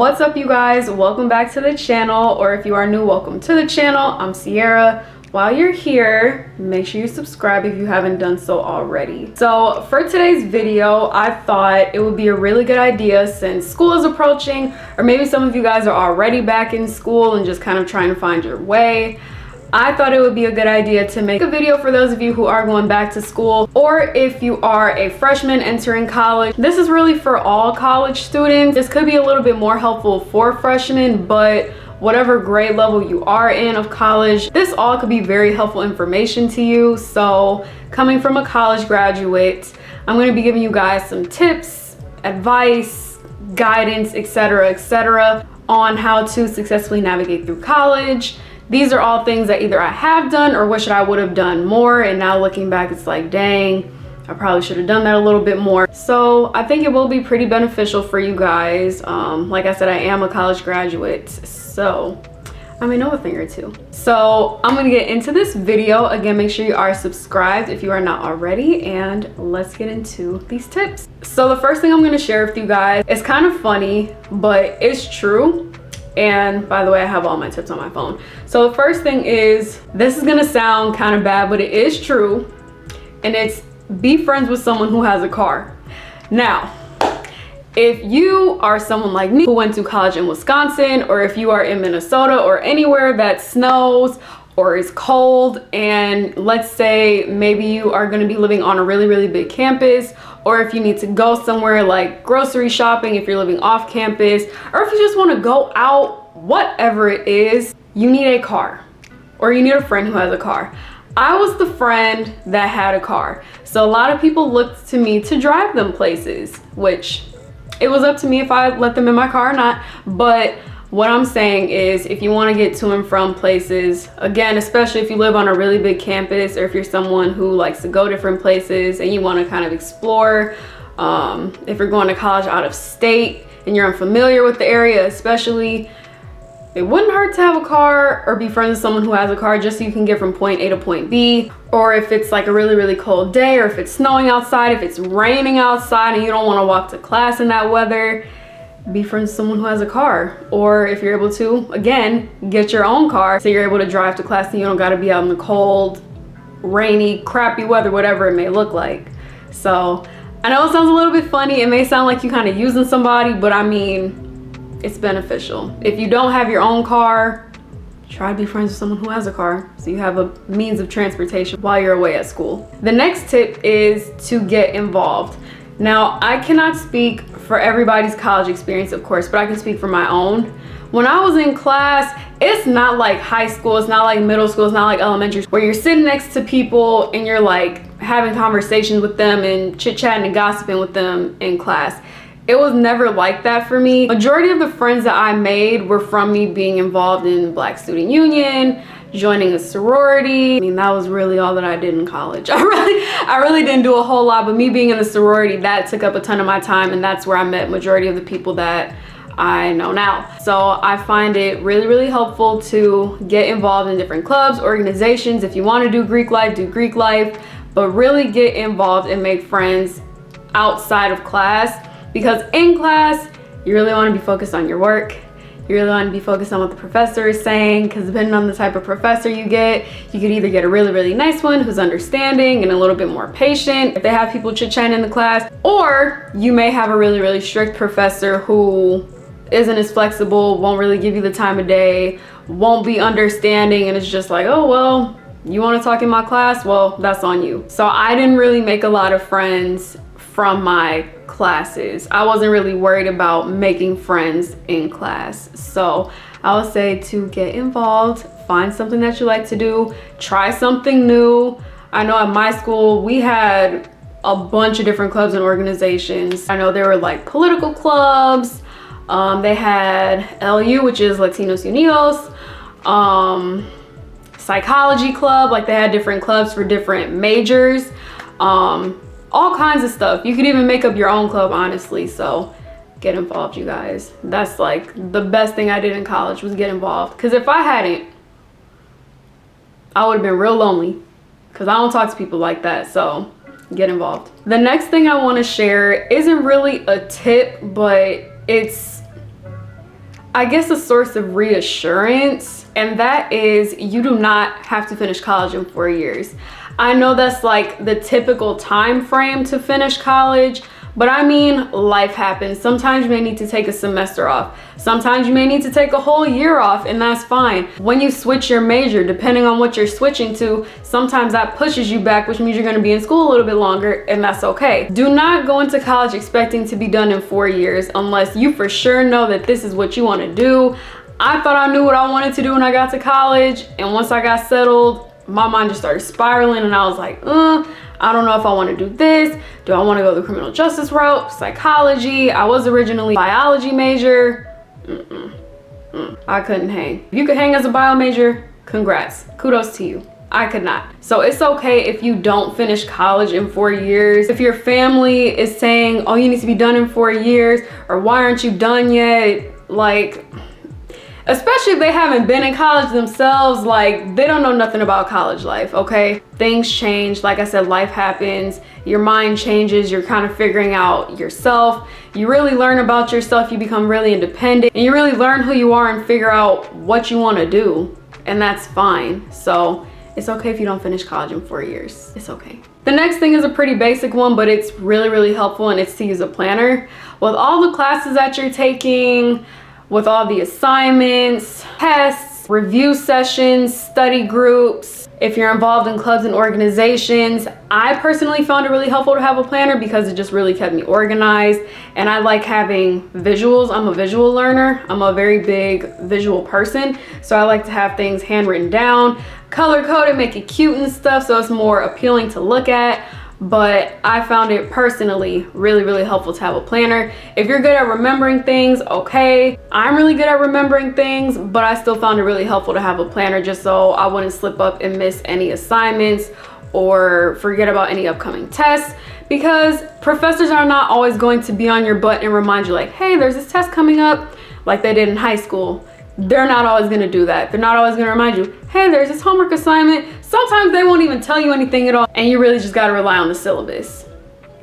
What's up, you guys? Welcome back to the channel, or if you are new, welcome to the channel. I'm Sierra. While you're here, make sure you subscribe if you haven't done so already. So for today's video, I thought it would be a really good idea, since school is approaching, or maybe some of you guys are already back in school and just kind of trying to find your way. I thought it would be a good idea to make a video for those of you who are going back to school, or if you are a freshman entering college. This is really for all college students. This could be a little bit more helpful for freshmen, but whatever grade level you are in of college, this all could be very helpful information to you. So coming from a college graduate, I'm going to be giving you guys some tips, advice, guidance, etc., on how to successfully navigate through college. These are all things that either I have done or wish I would have done more, and now looking back, it's like, dang, I probably should have done that a little bit more. So I think it will be pretty beneficial for you guys. Like I said, I am a college graduate, so I may know a thing or two. So I'm gonna get into this video. Again, make sure you are subscribed if you are not already, and let's get into these tips. So the first thing I'm gonna share with you guys is kind of funny, but it's true. And by the way, I have all my tips on my phone. So the first thing is, this is gonna sound kind of bad, but it is true, and it's be friends with someone who has a car. Now, if you are someone like me who went to college in Wisconsin, or if you are in Minnesota or anywhere that snows or is cold, and let's say maybe you are going to be living on a really big campus, or if you need to go somewhere like grocery shopping, if you're living off campus, or if you just want to go out, whatever it is, you need a car, or you need a friend who has a car. I was the friend that had a car, so a lot of people looked to me to drive them places, which it was up to me if I let them in my car or not. But what I'm saying is, if you want to get to and from places, again, especially if you live on a really big campus, or if you're someone who likes to go different places and you want to kind of explore, if you're going to college out of state and you're unfamiliar with the area especially, it wouldn't hurt to have a car or be friends with someone who has a car, just so you can get from point A to point B. Or if it's like a really cold day, or if it's snowing outside, if it's raining outside and you don't want to walk to class in that weather, be friends with someone who has a car. Or if you're able to, again, get your own car so you're able to drive to class and you don't got to be out in the cold, rainy, crappy weather, whatever it may look like. So I know it sounds a little bit funny. It may sound like you kind of using somebody, but I mean, it's beneficial. If you don't have your own car, try to be friends with someone who has a car, so you have a means of transportation while you're away at school. The next tip is to get involved. Now, I cannot speak for everybody's college experience, of course, but I can speak for my own. When I was in class, it's not like high school, it's not like middle school, it's not like elementary, where you're sitting next to people and you're like having conversations with them and chit-chatting and gossiping with them in class. It was never like that for me. Majority of the friends that I made were from me being involved in Black Student Union, joining a sorority. I mean, that was really all that I did in college. I really didn't do a whole lot, but me being in the sorority, that took up a ton of my time, and that's where I met majority of the people that I know now. So I find it really helpful to get involved in different clubs, organizations. If you want to do Greek life, do Greek life, but really get involved and make friends outside of class. Because in class, you really want to be focused on your work. You really want to be focused on what the professor is saying, because depending on the type of professor you get, you could either get a really nice one who's understanding and a little bit more patient if they have people chit-chatting in the class, or you may have a really strict professor who isn't as flexible, won't really give you the time of day, won't be understanding, and it's just like, oh, well, you want to talk in my class? Well, that's on you. So I didn't really make a lot of friends from my classes. I wasn't really worried about making friends in class. So I would say to get involved, find something that you like to do, try something new. I know at my school we had a bunch of different clubs and organizations. I know there were like political clubs, they had LU, which is Latinos Unidos, psychology club, like they had different clubs for different majors, all kinds of stuff. You could even make up your own club, honestly. So get involved, you guys. That's like the best thing I did in college, was get involved. Because if I hadn't, I would have been real lonely, because I don't talk to people like that. So get involved. The next thing I want to share isn't really a tip, but it's I guess, a source of reassurance, and that is you do not have to finish college in 4 years. I know that's like the typical time frame to finish college, but I mean, life happens. Sometimes you may need to take a semester off. Sometimes you may need to take a whole year off, and that's fine. When you switch your major, depending on what you're switching to, sometimes that pushes you back, which means you're gonna be in school a little bit longer, and that's okay. Do not go into college expecting to be done in 4 years unless you for sure know that this is what you wanna do. I thought I knew what I wanted to do when I got to college, and once I got settled, my mind just started spiraling, and I was like, I don't know if I want to do this. Do I want to go the criminal justice route? Psychology? I was originally a biology major. I couldn't hang. If you could hang as a bio major, congrats. Kudos to you. I could not. So it's okay if you don't finish college in 4 years. If your family is saying, oh, you need to be done in 4 years, or why aren't you done yet? Like, especially if they haven't been in college themselves, like, they don't know nothing about college life, okay? Things change. Like I said, life happens. Your mind changes. You're kind of figuring out yourself. You really learn about yourself. You become really independent, and you really learn who you are and figure out what you want to do, and that's fine. So it's okay if you don't finish college in 4 years. It's okay. The next thing is a pretty basic one, but it's really, really helpful, and it's to use a planner. With all the classes that you're taking, with all the assignments, tests, review sessions, study groups, if you're involved in clubs and organizations, I personally found it really helpful to have a planner because it just really kept me organized, and I like having visuals. I'm a visual learner. I'm a very big visual person, so I like to have things handwritten down, color coded, make it cute and stuff, so it's more appealing to look at. But I found it personally really, really helpful to have a planner. If you're good at remembering things, okay. I'm really good at remembering things, but I still found it really helpful to have a planner just so I wouldn't slip up and miss any assignments or forget about any upcoming tests, because professors are not always going to be on your butt and remind you like, hey, there's this test coming up, like they did in high school. They're not always gonna do that. They're not always gonna remind you, hey, there's this homework assignment. Sometimes they won't even tell you anything at all, and you really just gotta rely on the syllabus,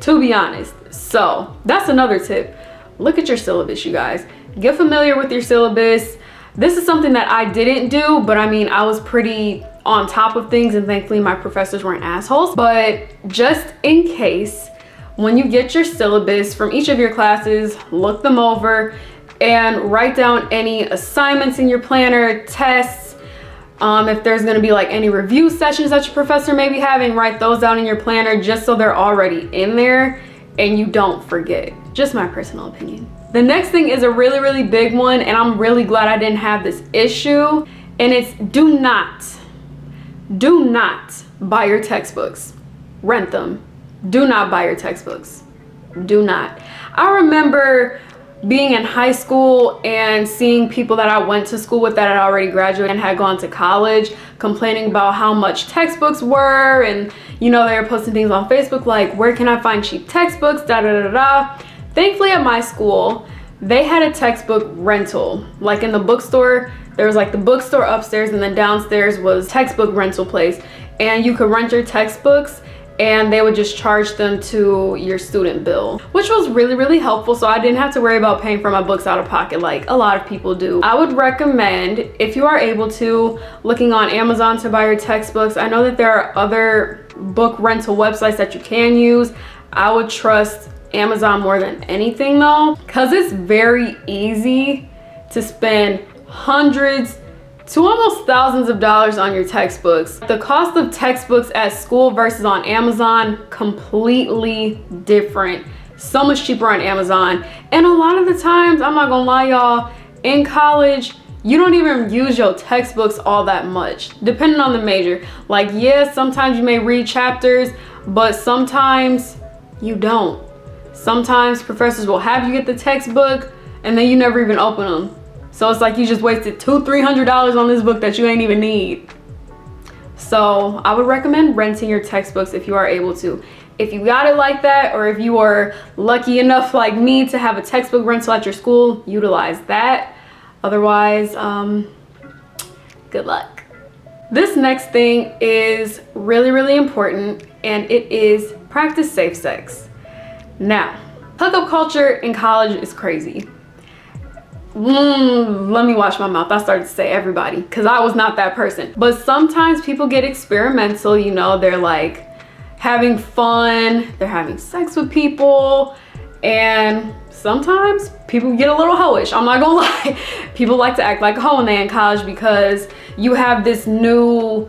to be honest. So that's another tip. Look at your syllabus, you guys. Get familiar with your syllabus. This is something that I didn't do, but I mean, I was pretty on top of things, and thankfully my professors weren't assholes. But just in case, when you get your syllabus from each of your classes, look them over and write down any assignments in your planner, tests. If there's gonna be like any review sessions that your professor may be having, write those down in your planner just so they're already in there and you don't forget. Just my personal opinion. The next thing is a really, really big one, and I'm really glad I didn't have this issue, and it's do not buy your textbooks. Rent them. Do not buy your textbooks. Do not. I remember being in high school and seeing people that I went to school with that had already graduated and had gone to college complaining about how much textbooks were, and you know, they were posting things on Facebook like, where can I find cheap textbooks, da da da da. Thankfully at my school, they had a textbook rental. Like in the bookstore, there was like the bookstore upstairs, and then downstairs was textbook rental place, and you could rent your textbooks and they would just charge them to your student bill, which was really, really helpful. So I didn't have to worry about paying for my books out of pocket like a lot of people do. I would recommend, if you are able to, looking on Amazon to buy your textbooks. I know that there are other book rental websites that you can use. I would trust Amazon more than anything though, because it's very easy to spend hundreds to almost thousands of dollars on your textbooks. The cost of textbooks at school versus on Amazon, completely different. So much cheaper on Amazon. And a lot of the times, I'm not gonna lie y'all, in college, you don't even use your textbooks all that much, depending on the major. Like, yes, sometimes you may read chapters, but sometimes you don't. Sometimes professors will have you get the textbook and then you never even open them. So it's like you just wasted $200-300 on this book that you ain't even need. So I would recommend renting your textbooks if you are able to. If you got it like that, or if you are lucky enough like me to have a textbook rental at your school, utilize that. Otherwise, good luck. This next thing is really, really important, and it is practice safe sex. Now, hookup culture in college is crazy. let me watch my mouth. I started to say everybody because I was not that person. But sometimes people get experimental, you know, they're like having fun, they're having sex with people, and sometimes people get a little hoish. I'm not gonna lie. People like to act like a hoe when they're in college because you have this new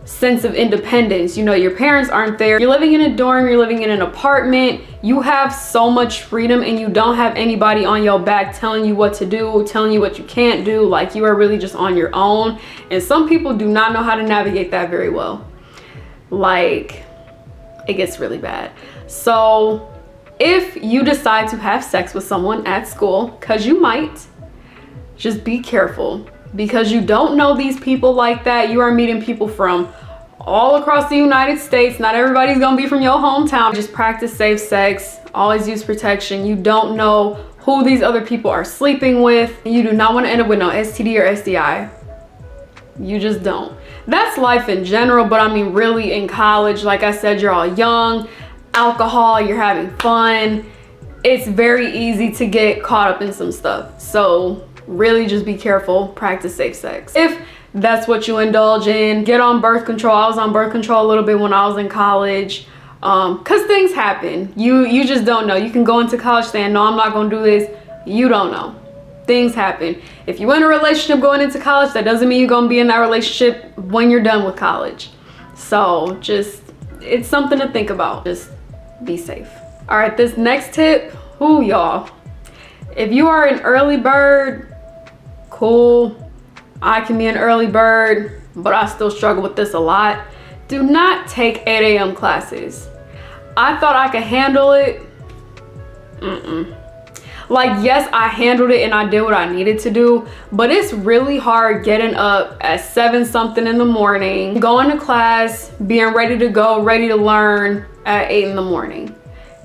sense of independence. You know, your parents aren't there. You're living in a dorm, you're living in an apartment. You have so much freedom and you don't have anybody on your back telling you what to do, telling you what you can't do. Like, you are really just on your own. And some people do not know how to navigate that very well. Like, it gets really bad. So if you decide to have sex with someone at school, because you might, just be careful. Because you don't know these people like that. You are meeting people from all across the United States. Not everybody's gonna be from your hometown. Just practice safe sex. Always use protection. You don't know who these other people are sleeping with. You do not want to end up with no STD or STI. You just don't. That's life in general, but I mean really in college, like I said, you're all young, alcohol, you're having fun. It's very easy to get caught up in some stuff. So really just be careful, practice safe sex. If that's what you indulge in, get on birth control. I was on birth control a little bit when I was in college, because things happen. You just don't know. You can go into college saying, no, I'm not gonna do this. You don't know. Things happen. If you're in a relationship going into college, that doesn't mean you're gonna be in that relationship when you're done with college. So just, it's something to think about. Just be safe. All right, this next tip, ooh, y'all. If you are an early bird, cool. I can be an early bird, but I still struggle with this a lot. Do not take 8 a.m. classes. I thought I could handle it. Like, yes, I handled it and I did what I needed to do, but it's really hard getting up at 7 something in the morning, going to class, being ready to go, ready to learn at 8 in the morning.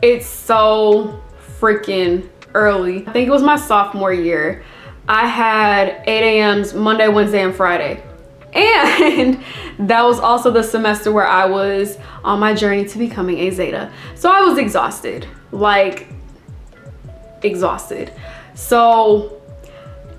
It's so freaking early. I think it was my sophomore year. I had 8 a.m.s Monday, Wednesday, and Friday. And that was also the semester where I was on my journey to becoming a Zeta. So I was exhausted, like exhausted. So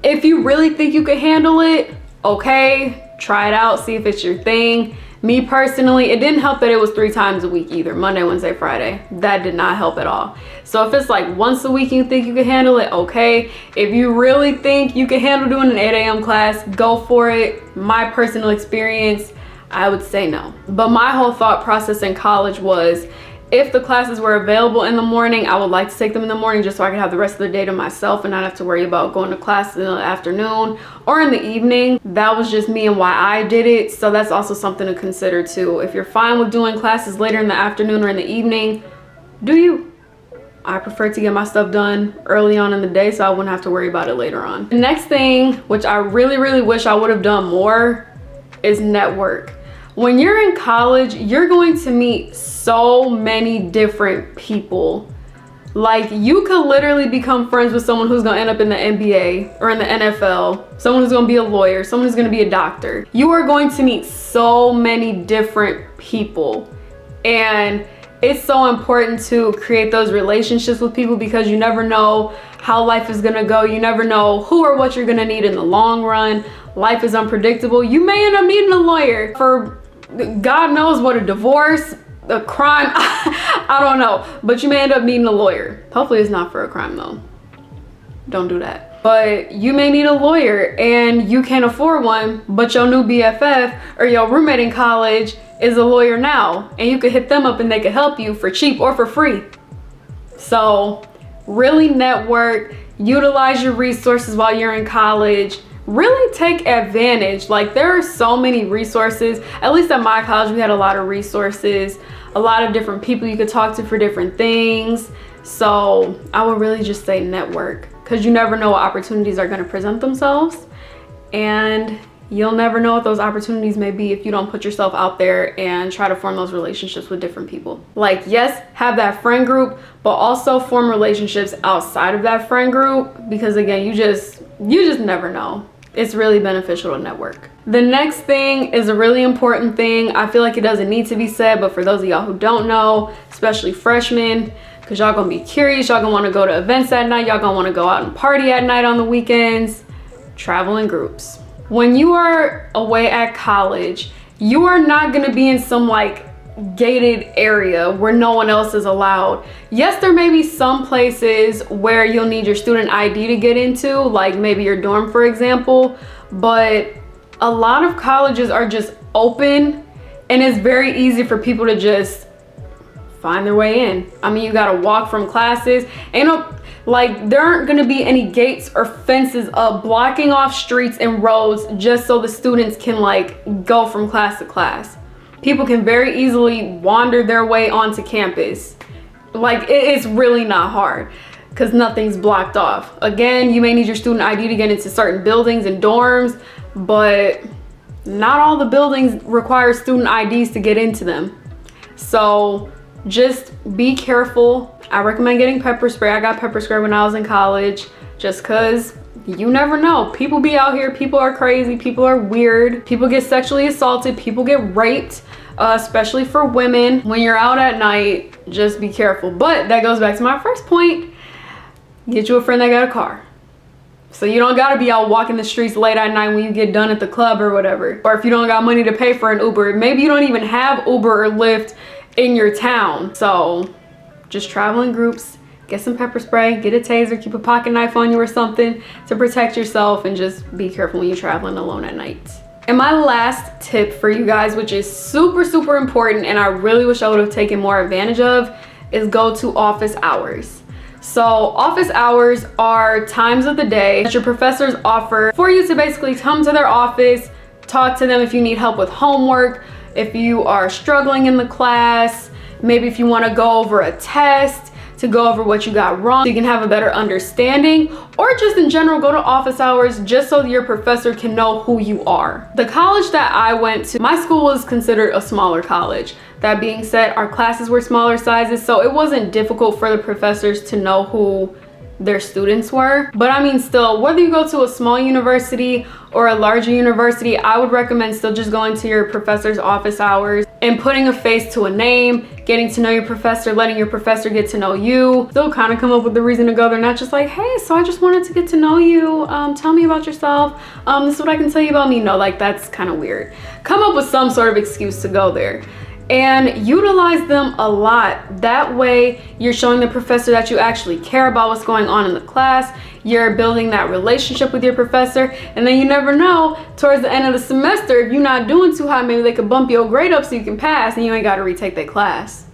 if you really think you can handle it, okay, try it out, see if it's your thing. Me personally, it didn't help that it was 3 times a week either, Monday, Wednesday, Friday. That did not help at all. So if it's like once a week and you think you can handle it, okay. If you really think you can handle doing an 8 a.m. class, go for it. My personal experience, I would say no. But my whole thought process in college was, if the classes were available in the morning, I would like to take them in the morning just so I could have the rest of the day to myself and not have to worry about going to class in the afternoon or in the evening. That was just me and why I did it. So that's also something to consider too. If you're fine with doing classes later in the afternoon or in the evening, do you? I prefer to get my stuff done early on in the day so I wouldn't have to worry about it later on. The next thing, which I really wish I would have done more, is network. When you're in college, you're going to meet so many different people. Like, you could literally become friends with someone who's gonna end up in the NBA or in the NFL, someone who's gonna be a lawyer, someone who's gonna be a doctor. You are going to meet so many different people. And it's so important to create those relationships with people because you never know how life is gonna go. You never know who or what you're gonna need in the long run. Life is unpredictable. You may end up needing a lawyer for God knows what, a divorce, a crime, I don't know. But you may end up needing a lawyer. Hopefully it's not for a crime though. Don't do that. But you may need a lawyer and you can't afford one, but your new BFF or your roommate in college is a lawyer now. And you could hit them up and they could help you for cheap or for free. So really network, utilize your resources while you're in college. Really take advantage. Like, there are so many resources. At least at my college, we had a lot of resources, a lot of different people you could talk to for different things. So I would really just say network, because you never know what opportunities are going to present themselves, and you'll never know what those opportunities may be if you don't put yourself out there and try to form those relationships with different people. Like, yes, have that friend group, but also form relationships outside of that friend group, because again, you just never know. It's really beneficial to network. The next thing is a really important thing. I feel like it doesn't need to be said, but for those of y'all who don't know, especially freshmen, because y'all gonna be curious. Y'all gonna want to go to events at night. Y'all gonna want to go out and party at night on the weekends. Travel in groups. When you are away at college, you are not gonna be in some like gated area where no one else is allowed. Yes, there may be some places where you'll need your student ID to get into, like maybe your dorm, for example, but a lot of colleges are just open and it's very easy for people to just find their way in. I mean, you gotta walk from classes. Like there aren't gonna be any gates or fences up blocking off streets and roads just so the students can like go from class to class. People can very easily wander their way onto campus. Like it's really not hard because nothing's blocked off. Again, you may need your student ID to get into certain buildings and dorms, but not all the buildings require student IDs to get into them. So just be careful. I recommend getting pepper spray. I got pepper spray when I was in college just because you never know. People be out here, people are crazy, people are weird, people get sexually assaulted, people get raped, especially for women. When you're out at night, just be careful. But that goes back to my first point. Get you a friend that got a car. So you don't gotta be out walking the streets late at night when you get done at the club or whatever. Or if you don't got money to pay for an Uber, maybe you don't even have Uber or Lyft in your town. So just travel in groups, get some pepper spray, get a taser, keep a pocket knife on you or something to protect yourself, and just be careful when you're traveling alone at night. And my last tip for you guys, which is super, super important, and I really wish I would have taken more advantage of, is go to office hours. So office hours are times of the day that your professors offer for you to basically come to their office, talk to them if you need help with homework, if you are struggling in the class, maybe if you want to go over a test, to go over what you got wrong so you can have a better understanding, or just in general go to office hours just so your professor can know who you are. The college that I went to, my school was considered a smaller college. That being said, our classes were smaller sizes, so it wasn't difficult for the professors to know who their students were. But I mean, still, whether you go to a small university or a larger university, I would recommend still just going to your professor's office hours and putting a face to a name, getting to know your professor, letting your professor get to know you. Still kind of come up with the reason to go there, not just like, hey, so I just wanted to get to know you. Tell me about yourself. This is what I can tell you about me. No, like that's kind of weird. Come up with some sort of excuse to go there. And utilize them a lot. That way you're showing the professor that you actually care about what's going on in the class. You're building that relationship with your professor, and then you never know, towards the end of the semester, if you're not doing too hot, maybe they could bump your grade up so you can pass and you ain't got to retake that class.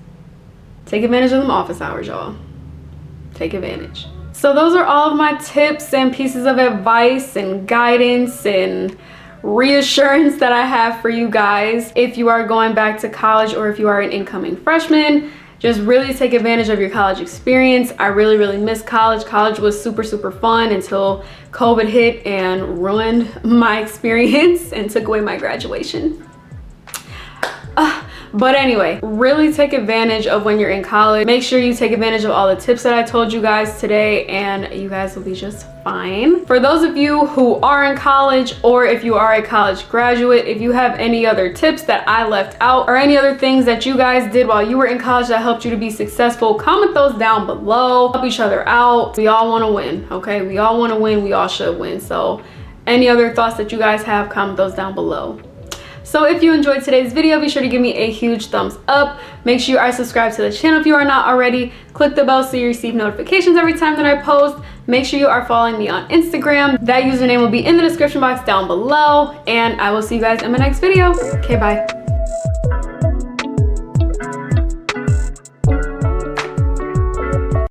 Take advantage of them office hours, y'all. Take advantage. So those are all of my tips and pieces of advice and guidance and reassurance that I have for you guys. If you are going back to college or if you are an incoming freshman, just really take advantage of your college experience. I really, really miss college. College was super, super fun until COVID hit and ruined my experience and took away my graduation. But anyway, really take advantage of when you're in college. Make sure you take advantage of all the tips that I told you guys today, and you guys will be just fine. For those of you who are in college, or if you are a college graduate, if you have any other tips that I left out or any other things that you guys did while you were in college that helped you to be successful, comment those down below. Help each other out. We all want to win, okay? We all want to win. We all should win. So any other thoughts that you guys have, comment those down below. So if you enjoyed today's video, be sure to give me a huge thumbs up. Make sure you are subscribed to the channel if you are not already. Click the bell so you receive notifications every time that I post. Make sure you are following me on Instagram. That username will be in the description box down below. And I will see you guys in my next video. Okay, bye.